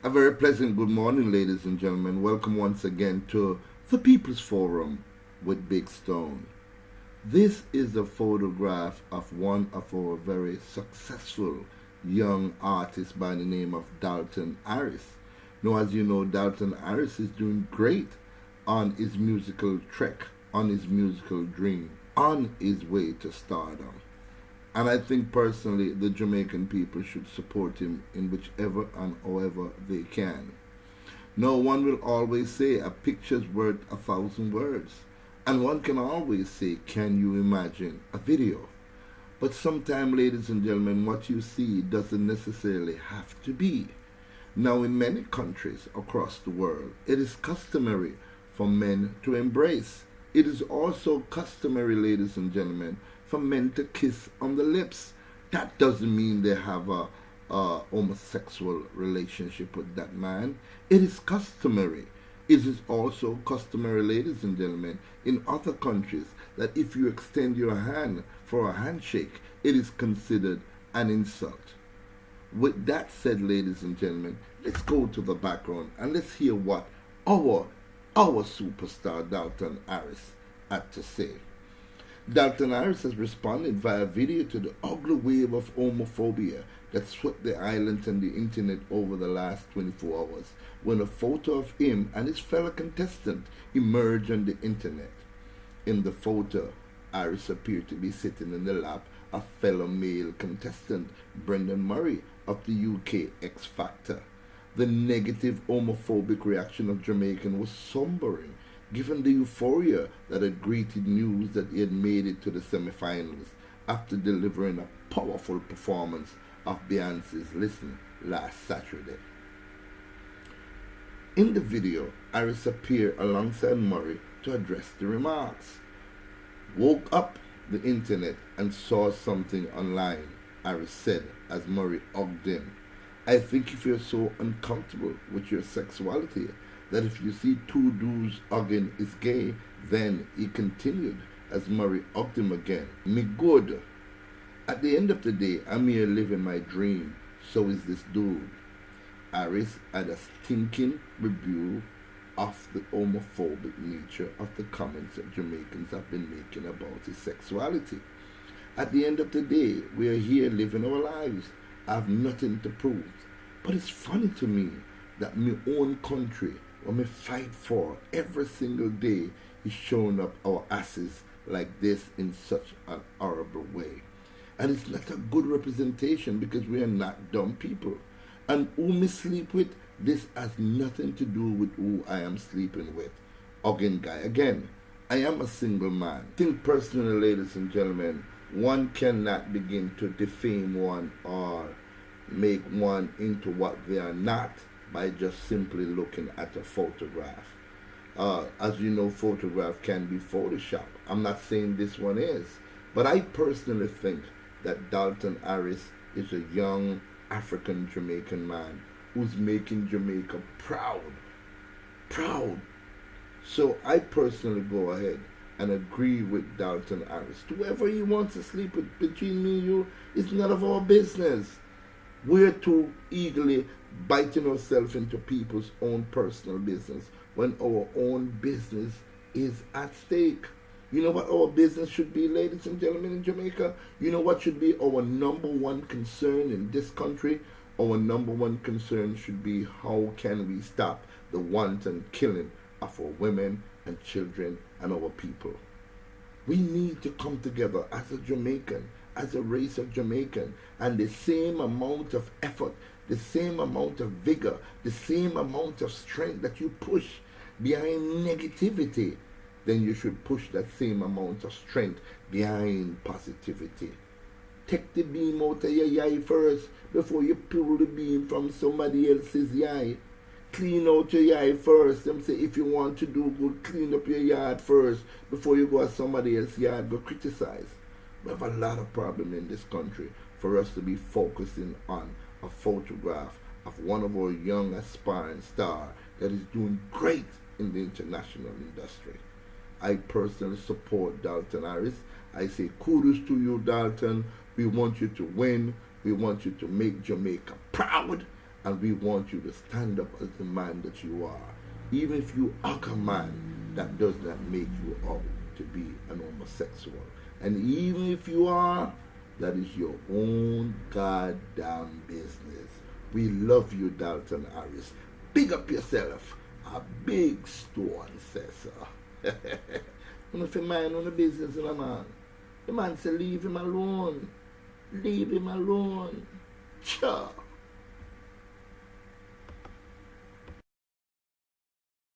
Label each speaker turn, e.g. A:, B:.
A: A very pleasant good morning, ladies and gentlemen. Welcome once again to the People's Forum with Big Stone. This is a photograph of one of our very successful young artists by the name of Dalton Harris. Now, as you know, Dalton Harris is doing great on his musical trek, on his musical dream, on his way to stardom. And I think personally the Jamaican people should support him in whichever and however they can. No one will always say a picture's worth 1,000 words. And one can always say, can you imagine a video? But sometimes, ladies and gentlemen, what you see doesn't necessarily have to be. Now, in many countries across the world, it is customary for men to embrace. It is also customary, ladies and gentlemen, for men to kiss on the lips. That doesn't mean they have a homosexual relationship with that man. It is customary. It is also customary, ladies and gentlemen, in other countries that if you extend your hand for a handshake, it is considered an insult. With that said, ladies and gentlemen, let's go to the background and let's hear what our superstar Dalton Harris had to say. Dalton Harris has responded via video to the ugly wave of homophobia that swept the island and the internet over the last 24 hours when a photo of him and his fellow contestant emerged on the internet. In the photo, Harris appeared to be sitting in the lap of fellow male contestant Brendan Murray of the UK X Factor. The negative homophobic reaction of Jamaicans was sombering, given the euphoria that had greeted news that he had made it to the semi-finals after delivering a powerful performance of Beyonce's Listen last Saturday. In the video, Harris appeared alongside Murray to address the remarks. Woke up the internet and saw something online, Harris said as Murray hugged him. I think if you're so uncomfortable with your sexuality that if you see two dudes hugging is gay, then he continued as Murray hugged him again. Me good. At the end of the day, I'm here living my dream. So is this dude. Harris had a stinking review of the homophobic nature of the comments that Jamaicans have been making about his sexuality. At the end of the day, we are here living our lives. I have nothing to prove. But it's funny to me that my own country, what we fight for every single day, is showing up our asses like this in such an horrible way. And it's not a good representation because we are not dumb people. And who me sleep with, this has nothing to do with who I am sleeping with. Again, guy, again, I am a single man. I think personally, ladies and gentlemen, one cannot begin to defame one or make one into what they are not by just simply looking at a photograph. As you know, photograph can be Photoshop. I'm not saying this one is, but I personally think that Dalton Harris is a young African Jamaican man who's making Jamaica proud. Proud. So I personally go ahead and agree with Dalton Harris. Whoever he wants to sleep with between me and you is none of our business. We're too eagerly biting ourselves into people's own personal business when our own business is at stake. You know what our business should be, ladies and gentlemen, in Jamaica? You know what should be our number one concern in this country? Our number one concern should be how can we stop the wanton killing of our women and children and our people. We need to come together as a Jamaican, as a race of Jamaican, and the same amount of effort, the same amount of vigor, the same amount of strength that you push behind negativity, then you should push that same amount of strength behind positivity. Take the beam out of your eye first before you pull the beam from somebody else's eye. Clean out your yard first. Them say if you want to do good, clean up your yard first before you go to somebody else's yard, go criticize. We have a lot of problem in this country for us to be focusing on a photograph of one of our young aspiring stars that is doing great in the international industry. I personally support Dalton Harris. I say kudos to you, Dalton. We want you to win. We want you to make Jamaica proud. And we want you to stand up as the man that you are. Even if you are a man, that does not make you out to be an homosexual. And even if you are, that is your own goddamn business. We love you, Dalton Harris. Big up yourself. A big stone, says sir. You know, mind on the business, you know, man. The man said, leave him alone. Leave him alone. Sure.